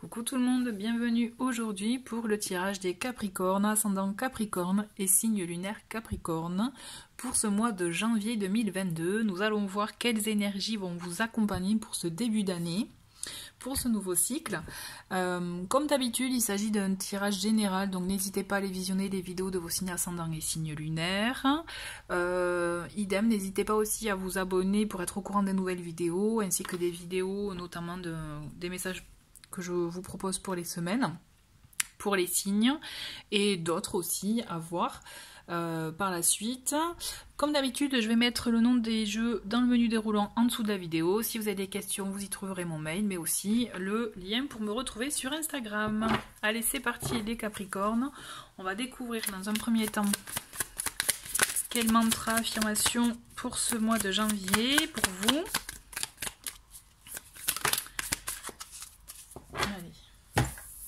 Coucou tout le monde, bienvenue aujourd'hui pour le tirage des Capricornes, ascendant Capricorne et signe lunaire Capricorne. Pour ce mois de janvier 2022, nous allons voir quelles énergies vont vous accompagner pour ce début d'année, pour ce nouveau cycle. Comme d'habitude, il s'agit d'un tirage général, donc n'hésitez pas à aller visionner les vidéos de vos signes ascendants et signes lunaires. Idem, n'hésitez pas aussi à vous abonner pour être au courant des nouvelles vidéos, ainsi que des vidéos, notamment des messages que je vous propose pour les semaines, pour les signes, et d'autres aussi à voir par la suite. Comme d'habitude, je vais mettre le nom des jeux dans le menu déroulant en dessous de la vidéo. Si vous avez des questions, vous y trouverez mon mail, mais aussi le lien pour me retrouver sur Instagram. Allez, c'est parti les Capricornes. On va découvrir dans un premier temps quel mantra, affirmation pour ce mois de janvier, pour vous.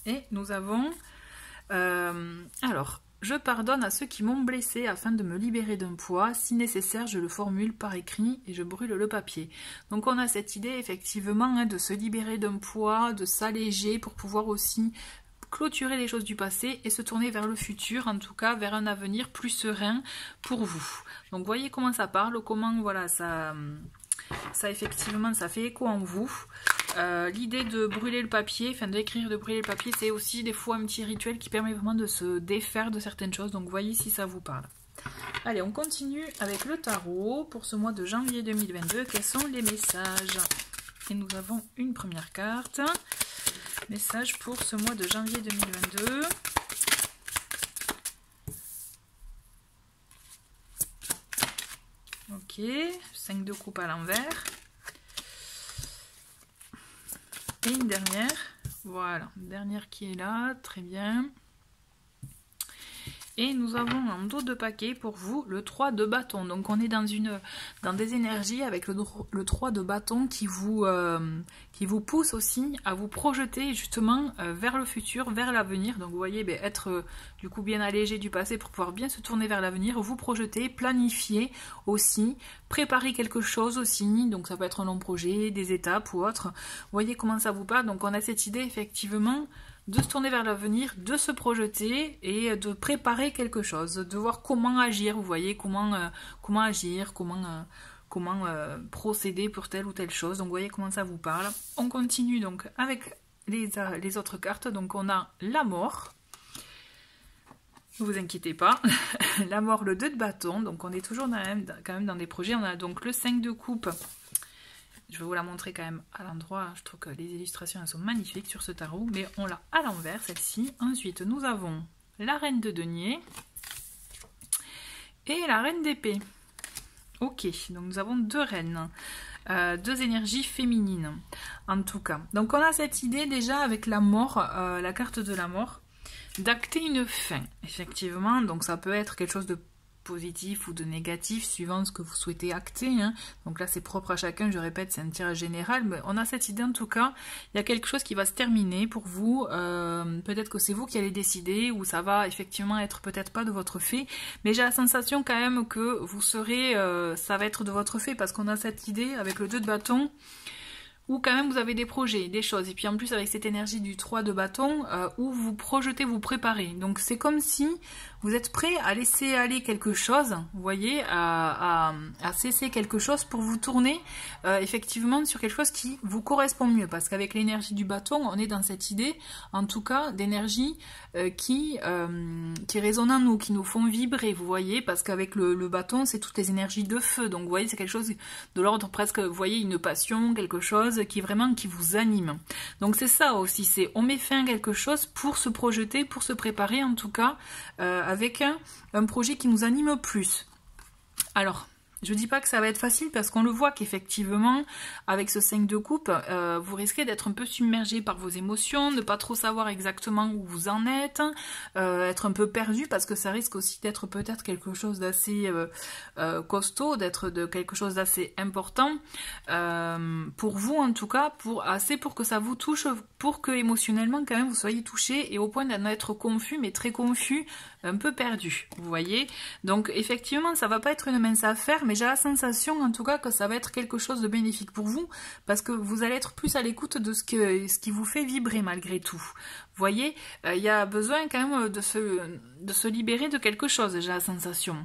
Et nous avons, alors, je pardonne à ceux qui m'ont blessé afin de me libérer d'un poids. Si nécessaire, je le formule par écrit et je brûle le papier. Donc on a cette idée effectivement de se libérer d'un poids, de s'alléger pour pouvoir aussi clôturer les choses du passé et se tourner vers le futur, en tout cas vers un avenir plus serein pour vous. Donc voyez comment ça parle, comment voilà ça effectivement ça fait écho en vous. L'idée de brûler le papier, enfin d'écrire, de brûler le papier, c'est aussi des fois un petit rituel qui permet vraiment de se défaire de certaines choses. Donc voyez si ça vous parle. Allez, on continue avec le tarot pour ce mois de janvier 2022. Quels sont les messages? Et nous avons une première carte. Message pour ce mois de janvier 2022. Ok, 5 de coupe à l'envers. Et une dernière, voilà, une dernière qui est là, très bien. Et nous avons en dos de paquet pour vous le 3 de bâton. Donc on est dans des énergies avec le 3 de bâton qui vous pousse aussi à vous projeter justement vers le futur, vers l'avenir. Donc vous voyez, être du coup bien allégé du passé pour pouvoir bien se tourner vers l'avenir, vous projeter, planifier aussi, préparer quelque chose aussi. Donc ça peut être un long projet, des étapes ou autre. Vous voyez comment ça vous parle. Donc on a cette idée effectivement de se tourner vers l'avenir, de se projeter et de préparer quelque chose, de voir comment agir, vous voyez, comment agir, comment procéder pour telle ou telle chose. Donc vous voyez comment ça vous parle. On continue donc avec les autres cartes. Donc on a la mort, ne vous inquiétez pas, la mort, le 2 de bâton, donc on est toujours quand même dans des projets. On a donc le 5 de coupe. Je vais vous la montrer quand même à l'endroit. Je trouve que les illustrations elles sont magnifiques sur ce tarot. Mais on l'a à l'envers, celle-ci. Ensuite, nous avons la reine de denier et la reine d'épée. Ok, donc nous avons deux reines. Deux énergies féminines, en tout cas. Donc on a cette idée déjà avec la mort, la carte de la mort, d'acter une fin, effectivement. Donc ça peut être quelque chose de positif ou de négatif suivant ce que vous souhaitez acter, hein. Donc là c'est propre à chacun, je répète, c'est un tirage général, mais on a cette idée en tout cas, il y a quelque chose qui va se terminer pour vous, peut-être que c'est vous qui allez décider, ou ça va effectivement être peut-être pas de votre fait, mais j'ai la sensation quand même que vous serez, ça va être de votre fait, parce qu'on a cette idée avec le 2 de bâton, où quand même vous avez des projets, des choses, et puis en plus avec cette énergie du 3 de bâton, où vous projetez, vous préparez. Donc c'est comme si vous êtes prêt à laisser aller quelque chose, vous voyez, à cesser quelque chose pour vous tourner effectivement sur quelque chose qui vous correspond mieux. Parce qu'avec l'énergie du bâton, on est dans cette idée, en tout cas, d'énergie qui résonne en nous, qui nous font vibrer, vous voyez, parce qu'avec le bâton, c'est toutes les énergies de feu. Donc vous voyez, c'est quelque chose de l'ordre presque, vous voyez, une passion, quelque chose qui vous anime. Donc c'est ça aussi, c'est on met fin à quelque chose pour se projeter, pour se préparer en tout cas, avec un projet qui nous anime plus. Alors, je dis pas que ça va être facile parce qu'on le voit qu'effectivement, avec ce 5 de coupe, vous risquez d'être un peu submergé par vos émotions, ne pas trop savoir exactement où vous en êtes, être un peu perdu parce que ça risque aussi d'être peut-être quelque chose d'assez costaud, d'être de quelque chose d'assez important pour vous en tout cas, pour que ça vous touche, pour que émotionnellement quand même vous soyez touché et au point d'en être confus, mais très confus, un peu perdu, vous voyez. Donc effectivement, ça va pas être une mince affaire, mais mais j'ai la sensation en tout cas que ça va être quelque chose de bénéfique pour vous, parce que vous allez être plus à l'écoute de ce qui vous fait vibrer malgré tout. Vous voyez, il y a besoin quand même de se libérer de quelque chose, j'ai la sensation.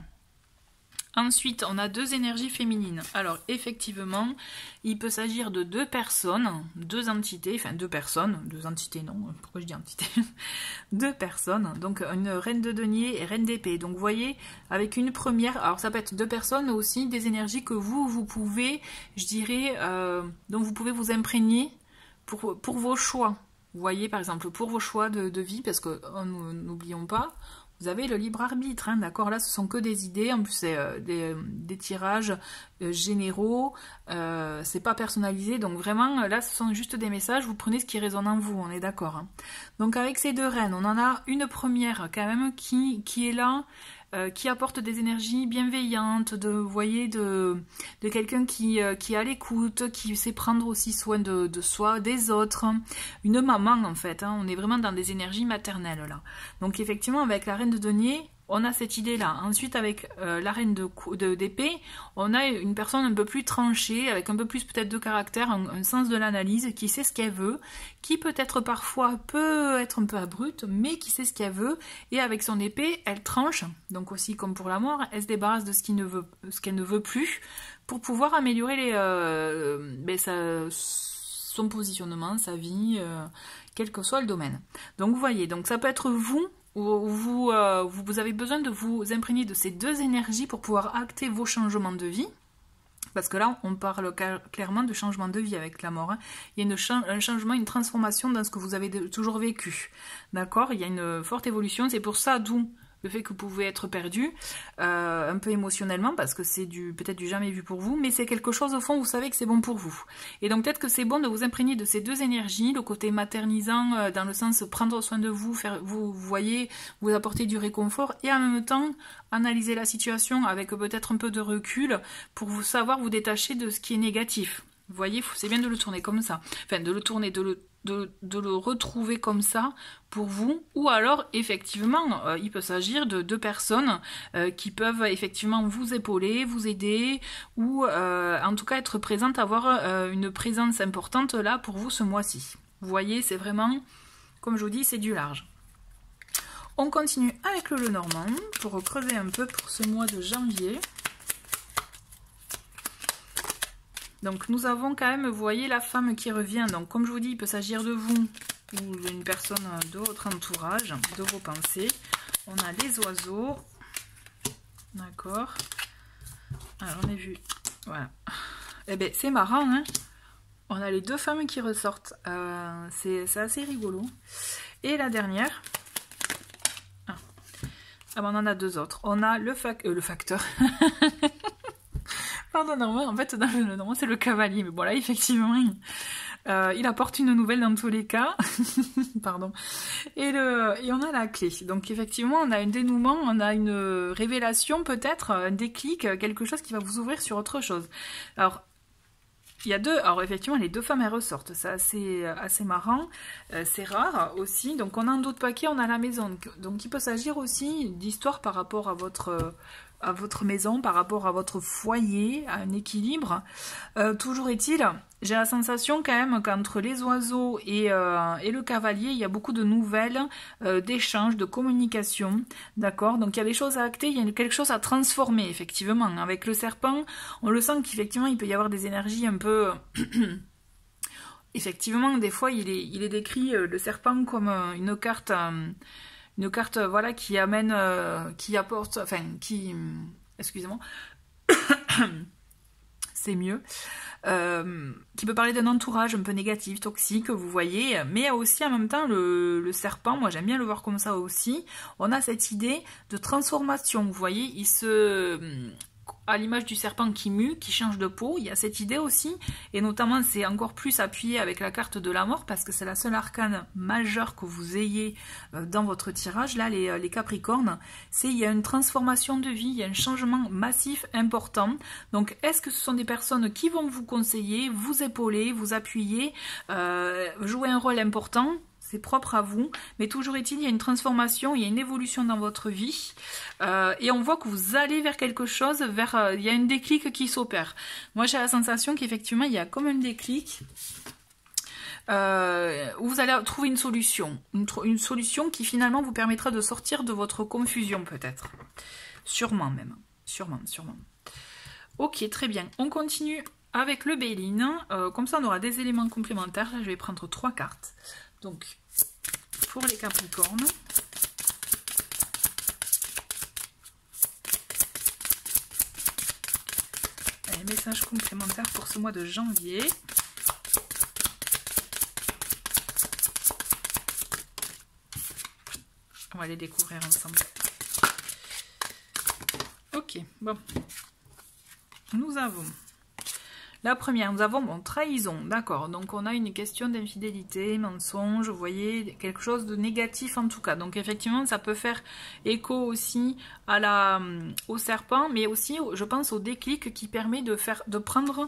Ensuite, on a deux énergies féminines. Alors, effectivement, il peut s'agir de deux personnes, deux entités, enfin deux personnes, deux entités non, pourquoi je dis entité? Deux personnes, donc une reine de denier et reine d'épée. Donc, vous voyez, avec une première, alors ça peut être deux personnes aussi, des énergies que vous pouvez, je dirais, dont vous pouvez vous imprégner pour vos choix. Vous voyez, par exemple, pour vos choix de vie, parce que n'oublions pas, vous avez le libre arbitre, hein, d'accord? Là, ce sont que des idées, en plus, c'est des tirages généraux, c'est pas personnalisé, donc vraiment, là, ce sont juste des messages, vous prenez ce qui résonne en vous, on est d'accord, hein. Donc, avec ces deux reines, on en a une première, quand même, qui est là, qui apporte des énergies bienveillantes, vous voyez, de quelqu'un qui est à l'écoute, qui sait prendre aussi soin de soi, des autres. Une maman, en fait, hein, on est vraiment dans des énergies maternelles, là. Donc, effectivement, avec la reine de denier, on a cette idée-là. Ensuite, avec la reine d'épée, on a une personne un peu plus tranchée, avec un peu plus peut-être de caractère, un sens de l'analyse, qui sait ce qu'elle veut, qui peut-être parfois peut être un peu abrupte, mais qui sait ce qu'elle veut, et avec son épée, elle tranche, donc aussi comme pour la mort, elle se débarrasse de ce qu'elle ne veut plus, pour pouvoir améliorer son positionnement, sa vie, quel que soit le domaine. Donc vous voyez, donc ça peut être vous avez besoin de vous imprégner de ces deux énergies pour pouvoir acter vos changements de vie. Parce que là, on parle clairement de changement de vie avec la mort, hein. Il y a un changement, une transformation dans ce que vous avez toujours vécu. D'accord? Il y a une forte évolution. C'est pour ça, d'où le fait que vous pouvez être perdu, un peu émotionnellement, parce que c'est peut-être du jamais vu pour vous, mais c'est quelque chose au fond, vous savez que c'est bon pour vous. Et donc peut-être que c'est bon de vous imprégner de ces deux énergies, le côté maternisant, dans le sens prendre soin de vous, vous voyez, vous apporter du réconfort, et en même temps, analyser la situation avec peut-être un peu de recul, pour savoir vous détacher de ce qui est négatif. Vous voyez, c'est bien de le tourner comme ça. Enfin, de le tourner, de le retrouver comme ça pour vous, ou alors effectivement il peut s'agir de deux personnes qui peuvent effectivement vous épauler, vous aider, ou en tout cas être présentes, avoir une présence importante là pour vous ce mois-ci. Vous voyez, c'est vraiment, comme je vous dis, c'est du large. On continue avec le Lenormand pour creuser un peu pour ce mois de janvier. Donc nous avons quand même, vous voyez, la femme qui revient. Donc comme je vous dis, il peut s'agir de vous ou d'une personne de votre entourage, de vos pensées. On a les oiseaux. D'accord. Alors on a vu. Voilà. Eh bien c'est marrant, hein. On a les deux femmes qui ressortent. C'est assez rigolo. Et la dernière. Ah ben, on en a deux autres. On a le facteur. Pardon, en fait, normalement c'est le cavalier, mais bon là, effectivement, il apporte une nouvelle dans tous les cas. Pardon. Et on a la clé. Donc effectivement, on a un dénouement, on a une révélation peut-être, un déclic, quelque chose qui va vous ouvrir sur autre chose. Alors, il y a deux, alors effectivement les deux femmes elles ressortent, c'est assez marrant, c'est rare aussi. Donc on a un d'autres paquets, on a la maison, donc il peut s'agir aussi d'histoire par rapport à votre maison, par rapport à votre foyer, à un équilibre. Toujours est-il, j'ai la sensation quand même qu'entre les oiseaux et le cavalier, il y a beaucoup de nouvelles, d'échanges, de communication, d'accord? Donc il y a des choses à acter, il y a quelque chose à transformer, effectivement. Avec le serpent, on le sent qu'effectivement, il peut y avoir des énergies un peu... Effectivement, des fois, il est décrit, le serpent, comme une carte... voilà, qui amène, qui apporte, enfin, qui, excusez-moi, c'est mieux, qui peut parler d'un entourage un peu négatif, toxique, vous voyez, mais aussi en même temps le serpent, moi j'aime bien le voir comme ça aussi, on a cette idée de transformation, vous voyez, à l'image du serpent qui mue, qui change de peau, il y a cette idée aussi, et notamment c'est encore plus appuyé avec la carte de la mort, parce que c'est la seule arcane majeure que vous ayez dans votre tirage, là les Capricornes, il y a une transformation de vie, il y a un changement massif, important. Donc est-ce que ce sont des personnes qui vont vous conseiller, vous épauler, vous appuyer, jouer un rôle important? c'est propre à vous, mais toujours est-il, il y a une transformation, il y a une évolution dans votre vie, et on voit que vous allez vers quelque chose, il y a un déclic qui s'opère. Moi j'ai la sensation qu'effectivement il y a comme un déclic, où vous allez trouver une solution qui finalement vous permettra de sortir de votre confusion peut-être. Sûrement même. Sûrement. Ok, très bien. On continue avec le Béline. Comme ça, on aura des éléments complémentaires. Là, je vais prendre 3 cartes. Donc, pour les Capricornes. Les messages complémentaires pour ce mois de janvier. On va les découvrir ensemble. Ok, bon. Nous avons la première, nous avons trahison, d'accord. Donc on a une question d'infidélité, mensonge, vous voyez, quelque chose de négatif en tout cas. Donc effectivement, ça peut faire écho aussi au serpent, mais aussi, je pense, au déclic qui permet de prendre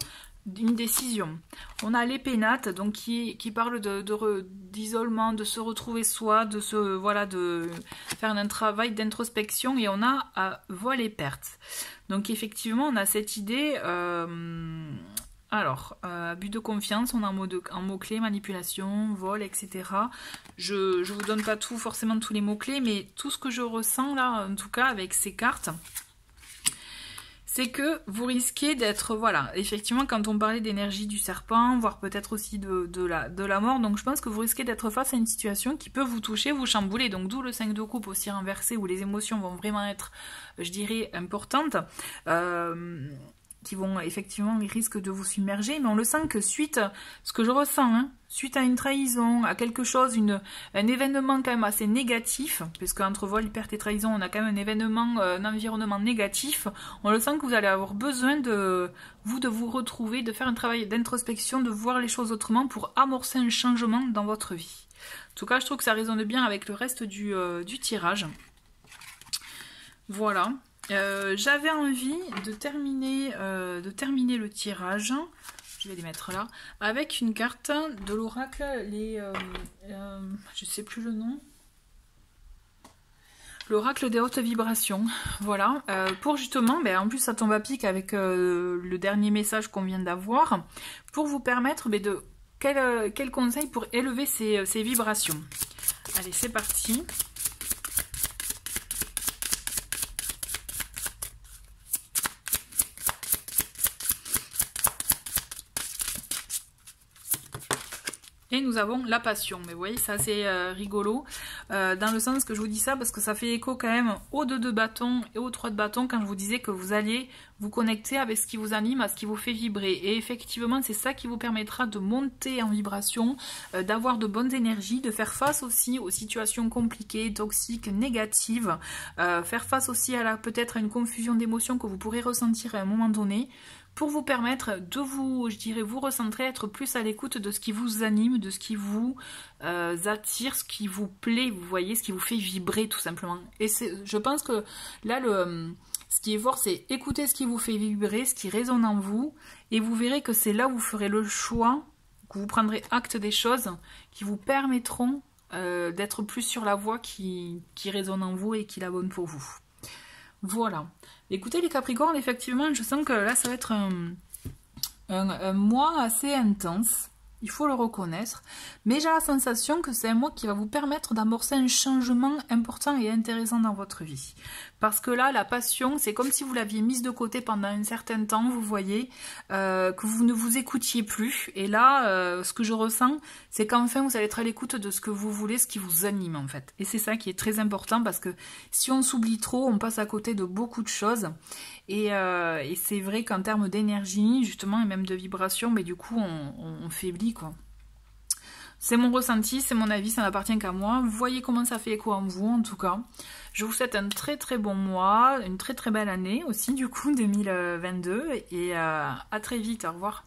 une décision. On a l'épénate, donc qui parle d'isolement, de se retrouver soi, de faire un travail d'introspection, et on a vol et perte. Donc effectivement, on a cette idée, abus de confiance, on a en mots-clés, manipulation, vol, etc. Je vous donne pas forcément tous les mots-clés, mais tout ce que je ressens là, en tout cas avec ces cartes, c'est que vous risquez d'être, voilà, effectivement, quand on parlait d'énergie du serpent, voire peut-être aussi de la mort, donc je pense que vous risquez d'être face à une situation qui peut vous toucher, vous chambouler, donc d'où le 5 de coupe aussi renversé, où les émotions vont vraiment être, je dirais, importantes, qui vont effectivement, ils risquent de vous submerger, mais on le sent que suite, ce que je ressens, suite à une trahison, à quelque chose, un événement quand même assez négatif, puisque entre vol, perte et trahison, on a quand même un événement, un environnement négatif, on le sent que vous allez avoir besoin de vous retrouver, de faire un travail d'introspection, de voir les choses autrement pour amorcer un changement dans votre vie. En tout cas, je trouve que ça résonne bien avec le reste du tirage. Voilà. J'avais envie de terminer le tirage, je vais les mettre là, avec une carte de l'oracle, je sais plus le nom, l'oracle des hautes vibrations, voilà, pour justement, en plus ça tombe à pic avec le dernier message qu'on vient d'avoir, pour vous permettre quel conseil pour élever ces vibrations. Allez, c'est parti. Et nous avons la passion. Mais vous voyez, ça c'est rigolo. Dans le sens que je vous dis ça, parce que ça fait écho quand même aux 2 de bâton et aux 3 de bâton, quand je vous disais que vous alliez vous connecter avec ce qui vous anime, à ce qui vous fait vibrer. Et effectivement, c'est ça qui vous permettra de monter en vibration, d'avoir de bonnes énergies, de faire face aussi aux situations compliquées, toxiques, négatives, faire face aussi à peut-être à une confusion d'émotions que vous pourrez ressentir à un moment donné, pour vous permettre de vous recentrer, être plus à l'écoute de ce qui vous anime, de ce qui vous attire, ce qui vous plaît, vous voyez, ce qui vous fait vibrer tout simplement. Et je pense que là, ce qui est fort, c'est écouter ce qui vous fait vibrer, ce qui résonne en vous, et vous verrez que c'est là où vous ferez le choix, que vous prendrez acte des choses qui vous permettront d'être plus sur la voie qui résonne en vous et qui est la bonne pour vous. Voilà. Écoutez les Capricornes, effectivement, je sens que là, ça va être un mois assez intense. Il faut le reconnaître. Mais j'ai la sensation que c'est un mois qui va vous permettre d'amorcer un changement important et intéressant dans votre vie. Parce que là, la passion, c'est comme si vous l'aviez mise de côté pendant un certain temps, vous voyez, que vous ne vous écoutiez plus. Et là, ce que je ressens, c'est qu'enfin, vous allez être à l'écoute de ce que vous voulez, ce qui vous anime en fait. Et c'est ça qui est très important, parce que si on s'oublie trop, on passe à côté de beaucoup de choses. Et c'est vrai qu'en termes d'énergie, justement, et même de vibration, mais du coup, on faiblit, quoi. C'est mon ressenti, c'est mon avis, ça n'appartient qu'à moi. Vous voyez comment ça fait écho en vous, en tout cas. Je vous souhaite un très très bon mois, une très très belle année aussi, du coup, 2022. Et à très vite, au revoir.